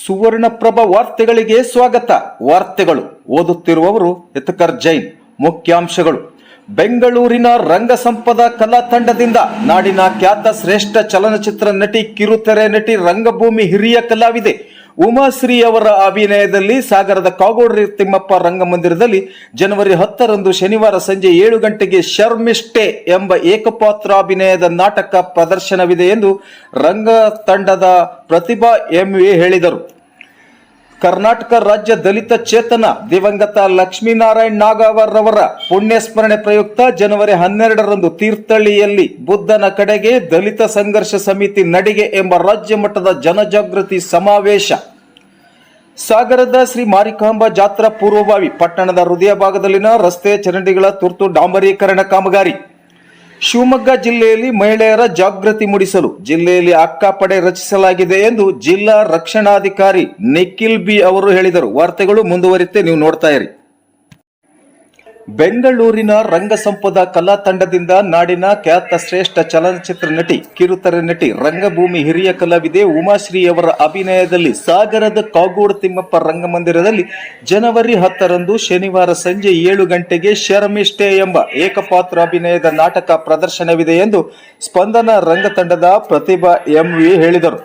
ಸುವರ್ಣಪ್ರಭ ವಾರ್ತೆಗಳಿಗೆ ಸ್ವಾಗತ. ವಾರ್ತೆಗಳು ಓದುತ್ತಿರುವವರು ಯತ್ಕರ್ ಜೈನ್. ಮುಖ್ಯಾಂಶಗಳು: ಬೆಂಗಳೂರಿನ ರಂಗಸಂಪದ ಕಲಾ ತಂಡದಿಂದ ನಾಡಿನ ಖ್ಯಾತ ಶ್ರೇಷ್ಠ ಚಲನಚಿತ್ರ ನಟಿ, ಕಿರುತೆರೆ ನಟಿ, ರಂಗಭೂಮಿ ಹಿರಿಯ ಕಲಾವಿದೆ ಉಮಾಶ್ರೀ ಅವರ ಅಭಿನಯದಲ್ಲಿ ಸಾಗರದ ಕಾಗೋಡು ತಿಮ್ಮಪ್ಪ ರಂಗಮಂದಿರದಲ್ಲಿ ಜನವರಿ 10ರಂದು ಶನಿವಾರ ಸಂಜೆ 7 ಗಂಟೆಗೆ ಶರ್ಮಿಷ್ಠೆ ಎಂಬ ಏಕಪಾತ್ರಾಭಿನಯದ ನಾಟಕ ಪ್ರದರ್ಶನವಿದೆ ಎಂದು ರಂಗ ತಂಡದ ಪ್ರತಿಭಾ ಎಂವಿ ಹೇಳಿದರು. ಕರ್ನಾಟಕ ರಾಜ್ಯ ದಲಿತ ಚೇತನ ದಿವಂಗತ ಲಕ್ಷ್ಮೀನಾರಾಯಣ್ ನಾಗಾವರ್ ಅವರ ಪುಣ್ಯಸ್ಮರಣೆ ಪ್ರಯುಕ್ತ ಜನವರಿ 12ರಂದು ತೀರ್ಥಹಳ್ಳಿಯಲ್ಲಿ ಬುದ್ಧನ ಕಡೆಗೆ ದಲಿತ ಸಂಘರ್ಷ ಸಮಿತಿ ನಡಿಗೆ ಎಂಬ ರಾಜ್ಯ ಮಟ್ಟದ ಜನಜಾಗೃತಿ ಸಮಾವೇಶ. ಸಾಗರದ ಶ್ರೀ ಮಾರಿಕಾಂಬಾ ಜಾತ್ರಾ ಪೂರ್ವಭಾವಿ ಪಟ್ಟಣದ ಹೃದಯ ಭಾಗದಲ್ಲಿನ ರಸ್ತೆ ಚರಂಡಿಗಳ ತುರ್ತು ಡಾಂಬರೀಕರಣ ಕಾಮಗಾರಿ. ಶಿವಮೊಗ್ಗ ಜಿಲ್ಲೆಯಲ್ಲಿ ಮಹಿಳೆಯರ ಜಾಗೃತಿ ಮೂಡಿಸಲು ಜಿಲ್ಲೆಯಲ್ಲಿ ಅಕ್ಕಪಡೆ ರಚಿಸಲಾಗಿದೆ ಎಂದು ಜಿಲ್ಲಾ ರಕ್ಷಣಾಧಿಕಾರಿ ನಿಖಿಲ್ ಬಿ ಅವರು ಹೇಳಿದರು. ವಾರ್ತೆಗಳು ಮುಂದುವರಿಯುತ್ತೆ, ನೀವು ನೋಡ್ತಾ ಇರಿ. ಬೆಂಗಳೂರಿನ ರಂಗಸಂಪದ ಕಲಾ ತಂಡದಿಂದ ನಾಡಿನ ಖ್ಯಾತ ಶ್ರೇಷ್ಠ ಚಲನಚಿತ್ರ ನಟಿ, ಕಿರುತೆರೆ ನಟಿ, ರಂಗಭೂಮಿ ಹಿರಿಯ ಕಲಾವಿದೆ ಉಮಾಶ್ರೀ ಅವರ ಅಭಿನಯದಲ್ಲಿ ಸಾಗರದ ಕಾಗೋಡು ತಿಮ್ಮಪ್ಪ ರಂಗಮಂದಿರದಲ್ಲಿ ಜನವರಿ 10ರಂದು ಶನಿವಾರ ಸಂಜೆ 7 ಗಂಟೆಗೆ ಶರ್ಮಿಷ್ಠೆ ಎಂಬ ಏಕಪಾತ್ರಾಭಿನಯದ ನಾಟಕ ಪ್ರದರ್ಶನವಿದೆ ಎಂದು ಸ್ಪಂದನ ರಂಗತಂಡದ ಪ್ರತಿಭಾ ಎಂವಿ ಹೇಳಿದರು.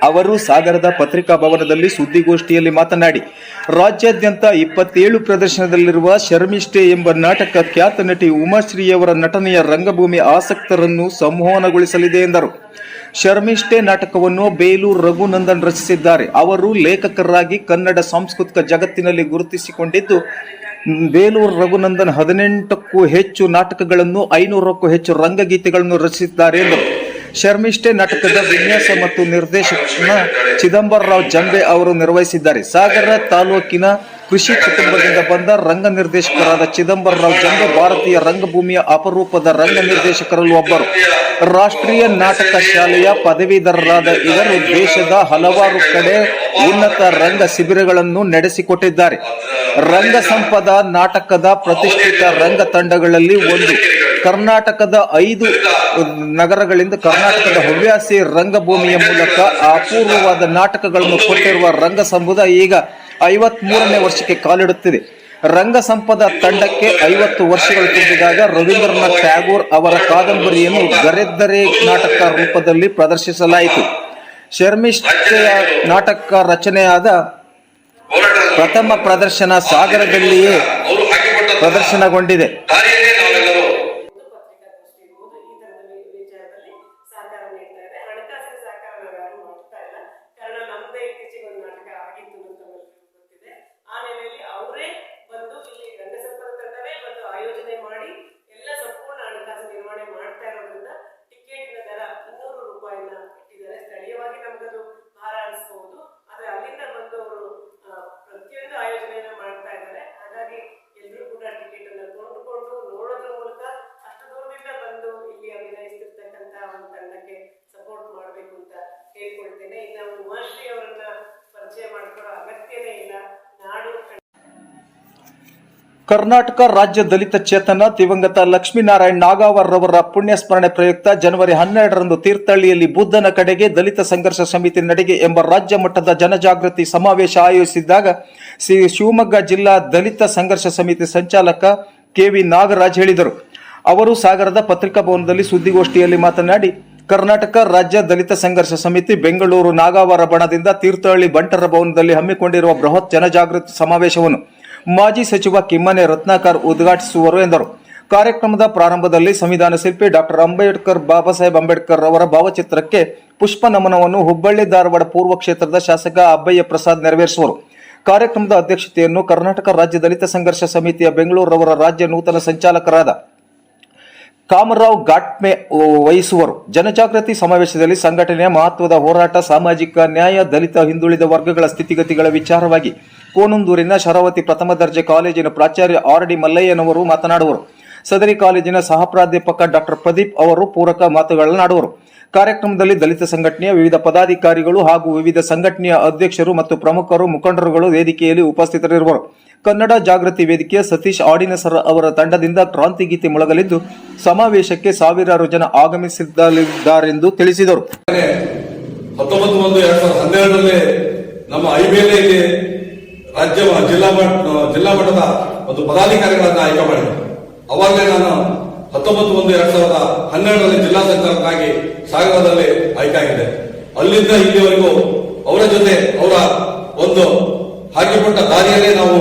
ಅವರು ಸಾಗರದ ಪತ್ರಿಕಾ ಭವನದಲ್ಲಿ ಸುದ್ದಿಗೋಷ್ಠಿಯಲ್ಲಿ ಮಾತನಾಡಿ, ರಾಜ್ಯಾದ್ಯಂತ 27 ಪ್ರದರ್ಶನದಲ್ಲಿರುವ ಶರ್ಮಿಷ್ಠೆ ಎಂಬ ನಾಟಕ ಖ್ಯಾತ ನಟಿ ಉಮಾಶ್ರೀಯವರ ನಟನೆಯ ರಂಗಭೂಮಿ ಆಸಕ್ತರನ್ನು ಸಂಮೋಹನಗೊಳಿಸಲಿದೆ ಎಂದರು. ಶರ್ಮಿಷ್ಠೆ ನಾಟಕವನ್ನು ಬೇಲೂರು ರಘುನಂದನ್ ರಚಿಸಿದ್ದಾರೆ. ಅವರು ಲೇಖಕರಾಗಿ ಕನ್ನಡ ಸಾಂಸ್ಕೃತಿಕ ಜಗತ್ತಿನಲ್ಲಿ ಗುರುತಿಸಿಕೊಂಡಿದ್ದು, ಬೇಲೂರು ರಘುನಂದನ್ 18ಕ್ಕೂ ಹೆಚ್ಚು ನಾಟಕಗಳನ್ನು, 500ಕ್ಕೂ ಹೆಚ್ಚು ರಂಗಗೀತೆಗಳನ್ನು ರಚಿಸಿದ್ದಾರೆ ಎಂದರು. ಶರ್ಮಿಷ್ಠೆ ನಾಟಕದ ವಿನ್ಯಾಸ ಮತ್ತು ನಿರ್ದೇಶನ ಚಿದಂಬರರಾವ್ ಜಂಬೆ ಅವರು ನಿರ್ವಹಿಸಿದ್ದಾರೆ. ಸಾಗರ ತಾಲೂಕಿನ ಕೃಷಿ ಕುಟುಂಬದಿಂದ ಬಂದ ರಂಗ ನಿರ್ದೇಶಕರಾದ ಚಿದಂಬರರಾವ್ ಜಂಬೆ ಭಾರತೀಯ ರಂಗಭೂಮಿಯ ಅಪರೂಪದ ರಂಗ ನಿರ್ದೇಶಕರಲ್ಲಿ ಒಬ್ಬರು. ರಾಷ್ಟ್ರೀಯ ನಾಟಕ ಶಾಲೆಯ ಪದವೀಧರರಾದ ಇವರು ದೇಶದ ಹಲವಾರು ಕಡೆ ಉನ್ನತ ರಂಗ ಶಿಬಿರಗಳನ್ನು ನಡೆಸಿಕೊಟ್ಟಿದ್ದಾರೆ. ರಂಗ ಸಂಪದ ನಾಟಕದ ಪ್ರತಿಷ್ಠಿತ ರಂಗ ತಂಡಗಳಲ್ಲಿ ಒಂದು. ಕರ್ನಾಟಕದ 5 ನಗರಗಳಿಂದ ಕರ್ನಾಟಕದ ಹವ್ಯಾಸಿ ರಂಗಭೂಮಿಯ ಮೂಲಕ ಅಪೂರ್ವವಾದ ನಾಟಕಗಳನ್ನು ಕೊಟ್ಟಿರುವ ರಂಗ ಸಮುದಾಯ ಈಗ 53ನೇ ವರ್ಷಕ್ಕೆ ಕಾಲಿಡುತ್ತಿದೆ. ರಂಗ ಸಂಪದ ತಂಡಕ್ಕೆ 50 ವರ್ಷಗಳು ತುಂಬಿದಾಗ ರವೀಂದ್ರನಾಥ್ ಟ್ಯಾಗೋರ್ ಅವರ ಕಾದಂಬರಿಯನ್ನು ಗರೆದರೆ ನಾಟಕ ರೂಪದಲ್ಲಿ ಪ್ರದರ್ಶಿಸಲಾಯಿತು. ಶರ್ಮಿಷ್ಠೆಯ ನಾಟಕ ರಚನೆಯಾದ ಪ್ರಥಮ ಪ್ರದರ್ಶನ ಸಾಗರದಲ್ಲಿಯೇ ಪ್ರದರ್ಶನಗೊಂಡಿದೆ. ಕರ್ನಾಟಕ ರಾಜ್ಯ ದಲಿತ ಚೇತನ ದಿವಂಗತ ಲಕ್ಷ್ಮೀನಾರಾಯಣ್ ನಾಗಾವರ್ ಅವರ ಪುಣ್ಯಸ್ಮರಣೆ ಪ್ರಯುಕ್ತ ಜನವರಿ 12ರಂದು ತೀರ್ಥಹಳ್ಳಿಯಲ್ಲಿ ಬುದ್ಧನ ಕಡೆಗೆ ದಲಿತ ಸಂಘರ್ಷ ಸಮಿತಿ ನಡಿಗೆ ಎಂಬ ರಾಜ್ಯ ಮಟ್ಟದ ಜನಜಾಗೃತಿ ಸಮಾವೇಶ ಆಯೋಜಿಸಿದಾಗ ಶಿವಮೊಗ್ಗ ಜಿಲ್ಲಾ ದಲಿತ ಸಂಘರ್ಷ ಸಮಿತಿ ಸಂಚಾಲಕ ಕೆವಿ ನಾಗರಾಜ್ ಹೇಳಿದರು. ಅವರು ಸಾಗರದ ಪತ್ರಿಕಾ ಭವನದಲ್ಲಿ ಸುದ್ದಿಗೋಷ್ಠಿಯಲ್ಲಿ ಮಾತನಾಡಿ, ಕರ್ನಾಟಕ ರಾಜ್ಯ ದಲಿತ ಸಂಘರ್ಷ ಸಮಿತಿ ಬೆಂಗಳೂರು ನಾಗಾವರ ಬಣದಿಂದ ತೀರ್ಥಹಳ್ಳಿ ಬಂಟರ ಭವನದಲ್ಲಿ ಹಮ್ಮಿಕೊಂಡಿರುವ ಬೃಹತ್ ಜನಜಾಗೃತಿ ಸಮಾವೇಶವನ್ನು ಮಾಜಿ ಸಚಿವ ಕಿಮ್ಮನೆ ರತ್ನಾಕರ್ ಉದ್ಘಾಟಿಸುವರು ಎಂದರು. ಕಾರ್ಯಕ್ರಮದ ಪ್ರಾರಂಭದಲ್ಲಿ ಸಂವಿಧಾನ ಶಿಲ್ಪಿ ಡಾಕ್ಟರ್ ಬಾಬಾ ಸಾಹೇಬ್ ಅಂಬೇಡ್ಕರ್ ಅವರ ಭಾವಚಿತ್ರಕ್ಕೆ ಪುಷ್ಪ ನಮನವನ್ನು ಹುಬ್ಬಳ್ಳಿ ಧಾರವಾಡ ಪೂರ್ವ ಕ್ಷೇತ್ರದ ಶಾಸಕ ಅಬ್ಬಯ್ಯ ಪ್ರಸಾದ್ ನೆರವೇರಿಸುವರು. ಕಾರ್ಯಕ್ರಮದ ಅಧ್ಯಕ್ಷತೆಯನ್ನು ಕರ್ನಾಟಕ ರಾಜ್ಯ ದಲಿತ ಸಂಘರ್ಷ ಸಮಿತಿಯ ಬೆಂಗಳೂರವರ ರಾಜ್ಯ ನೂತನ ಸಂಚಾಲಕರಾದ ಕಾಮರಾವ್ ಘಾಟ್ಮೆ ವಹಿಸುವರು. ಜನಜಾಗೃತಿ ಸಮಾವೇಶದಲ್ಲಿ ಸಂಘಟನೆಯ ಮಹತ್ವದ ಹೋರಾಟ, ಸಾಮಾಜಿಕ ನ್ಯಾಯ, ದಲಿತ ಹಿಂದುಳಿದ ವರ್ಗಗಳ ಸ್ಥಿತಿಗತಿಗಳ ವಿಚಾರವಾಗಿ ಕೋಣಂದೂರಿನ ಶರಾವತಿ ಪ್ರಥಮ ದರ್ಜೆ ಕಾಲೇಜಿನ ಪ್ರಾಚಾರ್ಯ ಆರ್ ಡಿ ಮಲ್ಲಯ್ಯನವರು ಮಾತನಾಡುವರು. ಸದರಿ ಕಾಲೇಜಿನ ಸಹ ಪ್ರಾಧ್ಯಾಪಕ ಡಾಕ್ಟರ್ ಪ್ರದೀಪ್ ಅವರು ಪೂರಕ ಮಾತುಗಳನ್ನಾಡುವರು. ಕಾರ್ಯಕ್ರಮದಲ್ಲಿ ದಲಿತ ಸಂಘಟನೆಯ ವಿವಿಧ ಪದಾಧಿಕಾರಿಗಳು ಹಾಗೂ ವಿವಿಧ ಸಂಘಟನೆಯ ಅಧ್ಯಕ್ಷರು ಮತ್ತು ಪ್ರಮುಖರು, ಮುಖಂಡರುಗಳು ವೇದಿಕೆಯಲ್ಲಿ ಉಪಸ್ಥಿತರಿರುವರು. ಕನ್ನಡ ಜಾಗೃತಿ ವೇದಿಕೆಯ ಸತೀಶ್ ಆಡಿನಸರ ಅವರ ತಂಡದಿಂದ ಕ್ರಾಂತಿಗೀತೆ ಮೊಳಗಲಿದ್ದು ಸಮಾವೇಶಕ್ಕೆ ಸಾವಿರಾರು ಜನ ಆಗಮಿಸಿದ್ದಾರೆಂದು ತಿಳಿಸಿದರು. 19/1/2012 ನಮ್ಮ ಐಬೇಲೆಯಲ್ಲಿ ಜಿಲ್ಲಾ ಮಟ್ಟದ ಒಂದು ಪದಾಧಿಕಾರಿಗಳನ್ನ ಆಯ್ಕೆ ಮಾಡಿದ್ರು. ಅವಾಗಲೇ ನಾನು 19/1/2012 ಜಿಲ್ಲಾ ಸಂಚಾಲಕನಾಗಿ ಸಾಗರದಲ್ಲಿ ಆಯ್ಕೆ ಆಗಿದೆ. ಅಲ್ಲಿಂದ ಇಲ್ಲಿವರೆಗೂ ಅವರ ಜೊತೆ ಅವರ ಒಂದು ಹಾಕಿಕೊಟ್ಟ ದಾರಿಯಲ್ಲೇ ನಾವು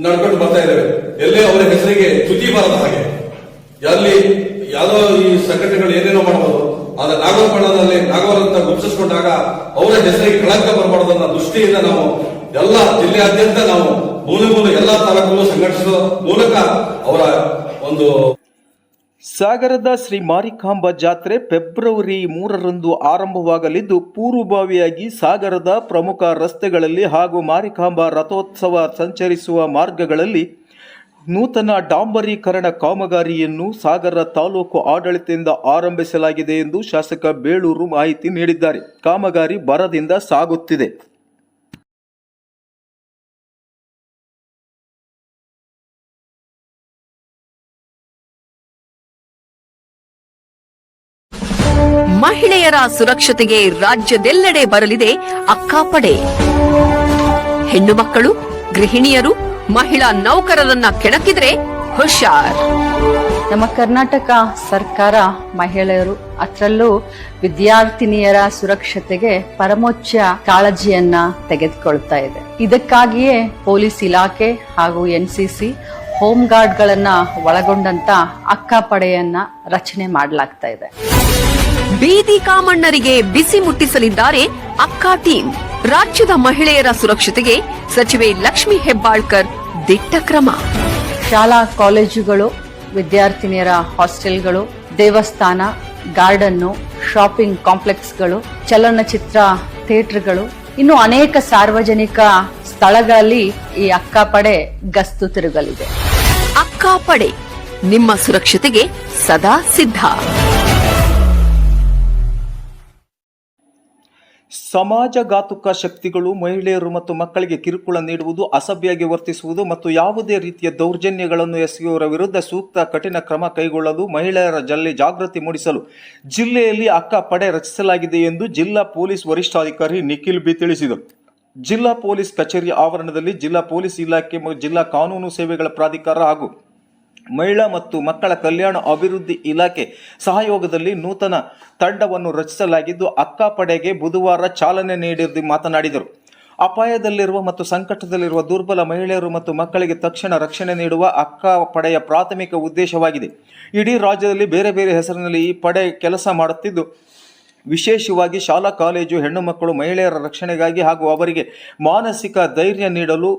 ನಡ್ಕೊಂಡು ಬರ್ತಾ ಇದ್ದೇವೆ. ಎಲ್ಲೇ ಅವರ ಹೆಸರಿಗೆ ಚ್ಯುತಿ ಬರದ ಹಾಗೆ, ಅಲ್ಲಿ ಯಾವುದೋ ಈ ಸಂಘಟನೆಗಳು ಏನೇನೋ ಮಾಡಬಹುದು, ಆದ್ರೆ ನಾಗವರಪಟ್ಟಣದಲ್ಲಿ ನಾಗವರಂತ ಗುರುತಿಸಿಕೊಂಡಾಗ ಅವರ ಹೆಸರಿಗೆ ಕಳಂಕ ಬರಬಾರದು ಅನ್ನೋ ದೃಷ್ಟಿಯಿಂದ ನಾವು ಎಲ್ಲ ಜಿಲ್ಲೆಯಾದ್ಯಂತ ನಾವು ಮೂಲೆ ಎಲ್ಲಾ ತಾಲೂಕಲ್ಲೂ ಸಂಘಟಿಸುವ ಮೂಲಕ ಅವರ ಒಂದು ಸಾಗರದ ಶ್ರೀ ಮಾರಿಕಾಂಬಾ ಜಾತ್ರೆ ಫೆಬ್ರವರಿ 3ರಂದು ಆರಂಭವಾಗಲಿದ್ದು, ಪೂರ್ವಭಾವಿಯಾಗಿ ಸಾಗರದ ಪ್ರಮುಖ ರಸ್ತೆಗಳಲ್ಲಿ ಹಾಗೂ ಮಾರಿಕಾಂಬಾ ರಥೋತ್ಸವ ಸಂಚರಿಸುವ ಮಾರ್ಗಗಳಲ್ಲಿ ನೂತನ ಡಾಂಬರೀಕರಣ ಕಾಮಗಾರಿಯನ್ನು ಸಾಗರ ತಾಲೂಕು ಆಡಳಿತದಿಂದ ಆರಂಭಿಸಲಾಗಿದೆ ಎಂದು ಶಾಸಕ ಬೇಳೂರು ಮಾಹಿತಿ ನೀಡಿದ್ದಾರೆ. ಕಾಮಗಾರಿ ಭರದಿಂದ ಸಾಗುತ್ತಿದೆ. ಮಹಿಳೆಯರ ಸುರಕ್ಷತೆಗೆ ರಾಜ್ಯದೆಲ್ಲೆಡೆ ಬರಲಿದೆ ಅಕ್ಕಾಪಡೆ. ಹೆಣ್ಣು ಮಕ್ಕಳು, ಗೃಹಿಣಿಯರು, ಮಹಿಳಾ ನೌಕರರನ್ನ ಕೆಣಕಿದ್ರೆ ಹುಷಾರ್. ನಮ್ಮ ಕರ್ನಾಟಕ ಸರ್ಕಾರ ಮಹಿಳೆಯರು, ಅದರಲ್ಲೂ ವಿದ್ಯಾರ್ಥಿನಿಯರ ಸುರಕ್ಷತೆಗೆ ಪರಮೋಚ್ಚ ಕಾಳಜಿಯನ್ನ ತೆಗೆದುಕೊಳ್ತಾ ಇದೆ. ಇದಕ್ಕಾಗಿಯೇ ಪೊಲೀಸ್ ಇಲಾಖೆ ಹಾಗೂ ಎನ್ಸಿಸಿ, ಹೋಮ್ ಗಾರ್ಡ್ಗಳನ್ನ ಒಳಗೊಂಡಂತ ಅಕ್ಕಾಪಡೆಯನ್ನ ರಚನೆ ಮಾಡಲಾಗ್ತಾ ಇದೆ. ಬೀದಿ ಕಾಮಣ್ಣರಿಗೆ ಬಿಸಿ ಮುಟ್ಟಿಸಲಿದ್ದಾರೆ ಅಕ್ಕಾ ಟೀಮ್. ರಾಜ್ಯದ ಮಹಿಳೆಯರ ಸುರಕ್ಷತೆಗೆ ಸಚಿವೆ ಲಕ್ಷ್ಮೀ ಹೆಬ್ಬಾಳ್ಕರ್ ದಿಟ್ಟ ಕ್ರಮ. ಶಾಲಾ ಕಾಲೇಜುಗಳು, ವಿದ್ಯಾರ್ಥಿನಿಯರ ಹಾಸ್ಟೆಲ್ಗಳು, ದೇವಸ್ಥಾನ, ಗಾರ್ಡನ್ನು, ಶಾಪಿಂಗ್ ಕಾಂಪ್ಲೆಕ್ಸ್ಗಳು, ಚಲನಚಿತ್ರ ಥಿಯೇಟರ್ಗಳು, ಇನ್ನು ಅನೇಕ ಸಾರ್ವಜನಿಕ ಸ್ಥಳಗಳಲ್ಲಿ ಈ ಅಕ್ಕಾಪಡೆ ಗಸ್ತು ತಿರುಗಲಿದೆ. ಅಕ್ಕಾಪಡೆ ನಿಮ್ಮ ಸುರಕ್ಷತೆಗೆ ಸದಾ ಸಿದ್ಧ. ಸಮಾಜಘಾತುಕ ಶಕ್ತಿಗಳು ಮಹಿಳೆಯರು ಮತ್ತು ಮಕ್ಕಳಿಗೆ ಕಿರುಕುಳ ನೀಡುವುದು, ಅಸಭ್ಯವಾಗಿ ವರ್ತಿಸುವುದು ಮತ್ತು ಯಾವುದೇ ರೀತಿಯ ದೌರ್ಜನ್ಯಗಳನ್ನು ಎಸಗುವವರ ವಿರುದ್ಧ ಸೂಕ್ತ ಕಠಿಣ ಕ್ರಮ ಕೈಗೊಳ್ಳಲು ಮಹಿಳೆಯರ ಜಾಗೃತಿ ಮೂಡಿಸಲು ಜಿಲ್ಲೆಯಲ್ಲಿ ಅಕ್ಕಾಪಡೆ ರಚಿಸಲಾಗಿದೆ ಎಂದು ಜಿಲ್ಲಾ ಪೊಲೀಸ್ ವರಿಷ್ಠಾಧಿಕಾರಿ ನಿಖಿಲ್ ಬಿ ತಿಳಿಸಿದರು. ಜಿಲ್ಲಾ ಪೊಲೀಸ್ ಕಚೇರಿ ಆವರಣದಲ್ಲಿ ಜಿಲ್ಲಾ ಪೊಲೀಸ್ ಇಲಾಖೆ, ಜಿಲ್ಲಾ ಕಾನೂನು ಸೇವೆಗಳ ಪ್ರಾಧಿಕಾರ ಹಾಗೂ ಮಹಿಳಾ ಮತ್ತು ಮಕ್ಕಳ ಕಲ್ಯಾಣ ಅಭಿವೃದ್ಧಿ ಇಲಾಖೆ ಸಹಯೋಗದಲ್ಲಿ ನೂತನ ತಂಡವನ್ನು ರಚಿಸಲಾಗಿದ್ದು, ಅಕ್ಕಾಪಡೆಗೆ ಬುಧವಾರ ಚಾಲನೆ ನೀಡಿ ಮಾತನಾಡಿದರು. ಅಪಾಯದಲ್ಲಿರುವ ಮತ್ತು ಸಂಕಟದಲ್ಲಿರುವ ದುರ್ಬಲ ಮಹಿಳೆಯರು ಮತ್ತು ಮಕ್ಕಳಿಗೆ ತಕ್ಷಣ ರಕ್ಷಣೆ ನೀಡುವ ಅಕ್ಕಾಪಡೆಯ ಪ್ರಾಥಮಿಕ ಉದ್ದೇಶವಾಗಿದೆ. ಇಡೀ ರಾಜ್ಯದಲ್ಲಿ ಬೇರೆ ಬೇರೆ ಹೆಸರಿನಲ್ಲಿ ಈ ಪಡೆ ಕೆಲಸ ಮಾಡುತ್ತಿದ್ದು, ವಿಶೇಷವಾಗಿ ಶಾಲಾ ಕಾಲೇಜು ಹೆಣ್ಣು ಮಕ್ಕಳು ಮಹಿಳೆಯರ ರಕ್ಷಣೆಗಾಗಿ ಹಾಗೂ ಅವರಿಗೆ ಮಾನಸಿಕ ಧೈರ್ಯ ನೀಡಲು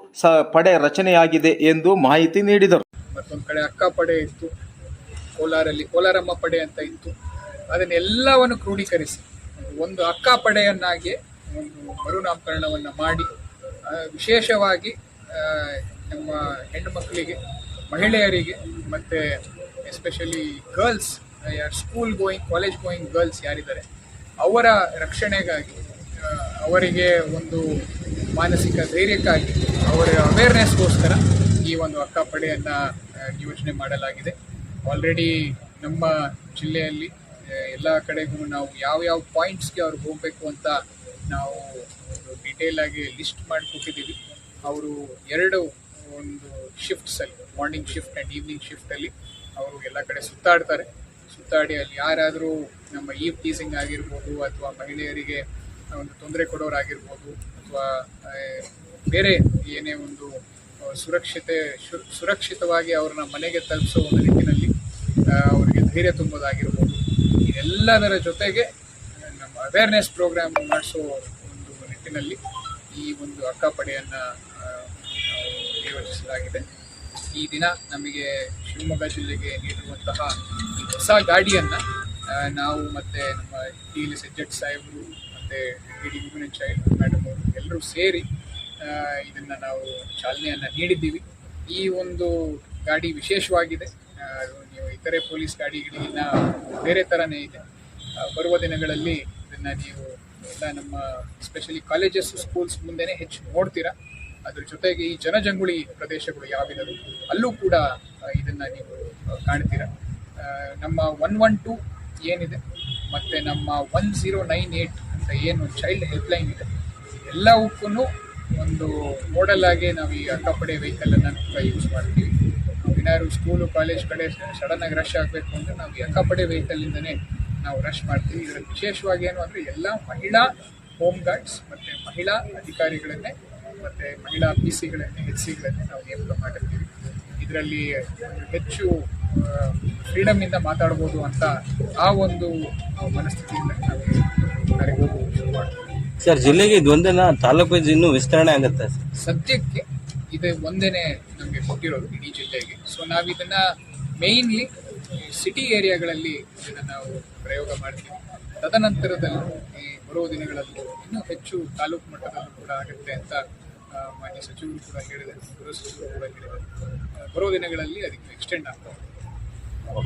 ಪಡೆ ರಚನೆಯಾಗಿದೆ ಎಂದು ಮಾಹಿತಿ ನೀಡಿದರು. ಮತ್ತೊಂದು ಕಡೆ ಅಕ್ಕಾಪಡೆ ಇತ್ತು, ಕೋಲಾರಲ್ಲಿ ಕೋಲಾರಮ್ಮ ಪಡೆ ಅಂತ ಇತ್ತು. ಅದನ್ನೆಲ್ಲವನ್ನು ಕ್ರೋಢೀಕರಿಸಿ ಒಂದು ಅಕ್ಕಾಪಡೆಯನ್ನಾಗಿ ಒಂದು ಮರುನಾಮಕರಣವನ್ನು ಮಾಡಿ, ವಿಶೇಷವಾಗಿ ನಮ್ಮ ಹೆಣ್ಣು ಮಕ್ಕಳಿಗೆ, ಮಹಿಳೆಯರಿಗೆ ಮತ್ತು especially girls, school going, college going girls ಯಾರಿದ್ದಾರೆ ಅವರ ರಕ್ಷಣೆಗಾಗಿ, ಅವರಿಗೆ ಒಂದು ಮಾನಸಿಕ ಧೈರ್ಯಕ್ಕಾಗಿ, ಅವರ ಅವೇರ್ನೆಸ್ಗೋಸ್ಕರ ಈ ಒಂದು ಅಕ್ಕಾಪಡೆಯನ್ನು ಯೋಜನೆ ಮಾಡಲಾಗಿದೆ. ಆಲ್ರೆಡಿ ನಮ್ಮ ಜಿಲ್ಲೆಯಲ್ಲಿ ಎಲ್ಲ ಕಡೆಗೂ ನಾವು ಯಾವ ಪಾಯಿಂಟ್ಸ್ಗೆ ಅವ್ರು ಹೋಗಬೇಕು ಅಂತ ನಾವು ಡೀಟೇಲ್ ಆಗಿ ಲಿಸ್ಟ್ ಮಾಡಿಕೊಟ್ಟಿದ್ದೀವಿ. ಅವರು ಒಂದು ಶಿಫ್ಟ್ಸಲ್ಲಿ, ಮಾರ್ನಿಂಗ್ ಶಿಫ್ಟ್ ಆ್ಯಂಡ್ ಈವ್ನಿಂಗ್ ಶಿಫ್ಟಲ್ಲಿ ಅವರು ಎಲ್ಲ ಕಡೆ ಸುತ್ತಾಡಿ ಅಲ್ಲಿ ಯಾರಾದರೂ ನಮ್ಮ ಈವ್ ಟೀಸಿಂಗ್ ಆಗಿರ್ಬೋದು, ಅಥವಾ ಮಹಿಳೆಯರಿಗೆ ಒಂದು ತೊಂದರೆ ಕೊಡೋರಾಗಿರ್ಬೋದು, ಅಥವಾ ಬೇರೆ ಏನೇ ಒಂದು ಸುರಕ್ಷಿತವಾಗಿ ಅವ್ರನ್ನ ಮನೆಗೆ ತಲುಪಿಸೋ ಒಂದು ನಿಟ್ಟಿನಲ್ಲಿ ಅವರಿಗೆ ಧೈರ್ಯ ತುಂಬೋದಾಗಿರ್ಬೋದು. ಇದೆಲ್ಲದರ ಜೊತೆಗೆ ನಮ್ಮ ಅವೇರ್ನೆಸ್ ಪ್ರೋಗ್ರಾಮ್ ಮಾಡಿಸೋ ಒಂದು ನಿಟ್ಟಿನಲ್ಲಿ ಈ ಒಂದು ಅಕ್ಕಾಪಡೆಯನ್ನು ನಿಯೋಜಿಸಲಾಗಿದೆ. ಈ ದಿನ ನಮಗೆ ಶಿವಮೊಗ್ಗ ಜಿಲ್ಲೆಗೆ ನೀಡಿರುವಂತಹ ಈ ಹೊಸ ಗಾಡಿಯನ್ನು ನಾವು ಮತ್ತು ನಮ್ಮ DLS ಸಾಹೇಬರು ಮತ್ತು PD women and child madam ಅವರು ಎಲ್ಲರೂ ಸೇರಿ ಇದನ್ನು ನಾವು ಚಾಲನೆಯನ್ನು ನೀಡಿದ್ದೀವಿ. ಈ ಒಂದು ಗಾಡಿ ವಿಶೇಷವಾಗಿದೆ. ನೀವು ಇತರೆ ಪೊಲೀಸ್ ಗಾಡಿಗಳಿಗಿನ್ನ ಬೇರೆ ಥರನೇ ಇದೆ. ಬರುವ ದಿನಗಳಲ್ಲಿ ಇದನ್ನು ನೀವು ಎಲ್ಲ ನಮ್ಮ ಎಸ್ಪೆಷಲಿ ಕಾಲೇಜಸ್, ಸ್ಕೂಲ್ಸ್ ಮುಂದೆನೇ ಹೆಚ್ಚು ನೋಡ್ತೀರಾ. ಅದ್ರ ಜೊತೆಗೆ ಈ ಜನಜಂಗುಳಿ ಪ್ರದೇಶಗಳು ಯಾವಿದಾವೆ ಅಲ್ಲೂ ಕೂಡ ಇದನ್ನು ನೀವು ಕಾಣ್ತೀರಾ. ನಮ್ಮ 112 ಏನಿದೆ ಮತ್ತು ನಮ್ಮ 1098 ಅಂತ ಏನು ಚೈಲ್ಡ್ ಹೆಲ್ಪ್ಲೈನ್ ಇದೆ, ಎಲ್ಲವಕ್ಕೂ ಒಂದು ಮಾಡೆಲ್ ಆಗಿ ನಾವು ಈ ಅಕ್ಕಪಡೆ ವೆಹಿಕಲ್ ಅನ್ನ ಕೂಡ ಯೂಸ್ ಮಾಡ್ತೀವಿ. ಏನಾದ್ರು ಸ್ಕೂಲು ಕಾಲೇಜ್ ಕಡೆ ಸಡನ್ ಆಗಿ ರಶ್ ಆಗಬೇಕು ಅಂದ್ರೆ ನಾವು ಈ ಅಕ್ಕಪಡೆ ವೆಹಿಕಲ್ ಇಂದನೇ ನಾವು ರಶ್ ಮಾಡ್ತೀವಿ. ಇದರಲ್ಲಿ ವಿಶೇಷವಾಗಿ ಏನು ಅಂದ್ರೆ ಎಲ್ಲ ಮಹಿಳಾ ಹೋಮ್ ಗಾರ್ಡ್ಸ್ ಮತ್ತೆ ಮಹಿಳಾ ಅಧಿಕಾರಿಗಳನ್ನೇ ಮತ್ತೆ ಮಹಿಳಾ PC ಗಳನ್ನೇ HC ಗಳನ್ನೇ ನಾವು ನೇಮಕ ಮಾಡಿರ್ತೀವಿ. ಇದರಲ್ಲಿ ಹೆಚ್ಚು ಫ್ರೀಡಮ್ ಇಂದ ಮಾತಾಡ್ಬೋದು ಅಂತ ಆ ಒಂದು ಮನಸ್ಥಿತಿಯಿಂದ ನಾವು ಕಾರ್ಯಕ್ರಮ ಶುರು ಮಾಡ್ತೀವಿ. ಸರ್, ಜಿಲ್ಲೆಗೆ ಇದು ಒಂದೇನಾ ತಾಲೂಕು ಇನ್ನೂ ವಿಸ್ತರಣೆ ಆಗುತ್ತೆ? ಸದ್ಯಕ್ಕೆ ಇದು ಒಂದೇನೆ ನಮಗೆ ಕೊಟ್ಟಿರೋದು ಇಡೀ ಜಿಲ್ಲೆಗೆ. ಸೊ ನಾವು ಇದನ್ನ ಮೇಯ್ನ್ಲಿ ಸಿಟಿ ಏರಿಯಾಗಳಲ್ಲಿ ಇದನ್ನ ನಾವು ಪ್ರಯೋಗ ಮಾಡ್ತೀವಿ. ತದನಂತರದಲ್ಲೂ ಈ ಬರುವ ದಿನಗಳಲ್ಲೂ ಇನ್ನೂ ಹೆಚ್ಚು ತಾಲೂಕು ಮಟ್ಟದಲ್ಲೂ ಕೂಡ ಆಗುತ್ತೆ ಅಂತ ಮಾನ್ಯ ಸಚಿವರು ಕೂಡ ಹೇಳಿದ್ದಾರೆ, ಗೃಹ ಸಚಿವರು ಕೂಡ ಹೇಳಿದ್ದಾರೆ. ಬರುವ ದಿನಗಳಲ್ಲಿ ಅದಕ್ಕೆ ಎಕ್ಸ್ಟೆಂಡ್ ಆಗ್ತದೆ.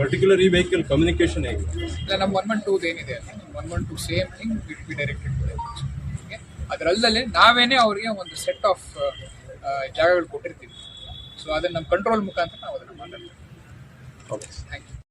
ಪರ್ಟಿಕ್ಯುಲರ್ ಈ ವೆಹಿಕಲ್ ಕಮ್ಯುನಿಕೇಶನ್ ಹೇಗೆ? ಇಲ್ಲ, ನಮ್ಮ 112 ಏನಿದೆ 112 same thing will be directed to them. ಅದರಲ್ಲೇ ನಾವೇನೇ ಅವರಿಗೆ ಒಂದು ಸೆಟ್ ಆಫ್ ಜಾಗಗಳು ಕೊಟ್ಟಿರ್ತೀವಿ. ಸೊ ಅದನ್ನ ನಮ್ಮ ಕಂಟ್ರೋಲ್ ಮುಖಾಂತರ ನಾವು ಅದನ್ನು ಮಾತಾಡ್ತೀವಿ. Thank you.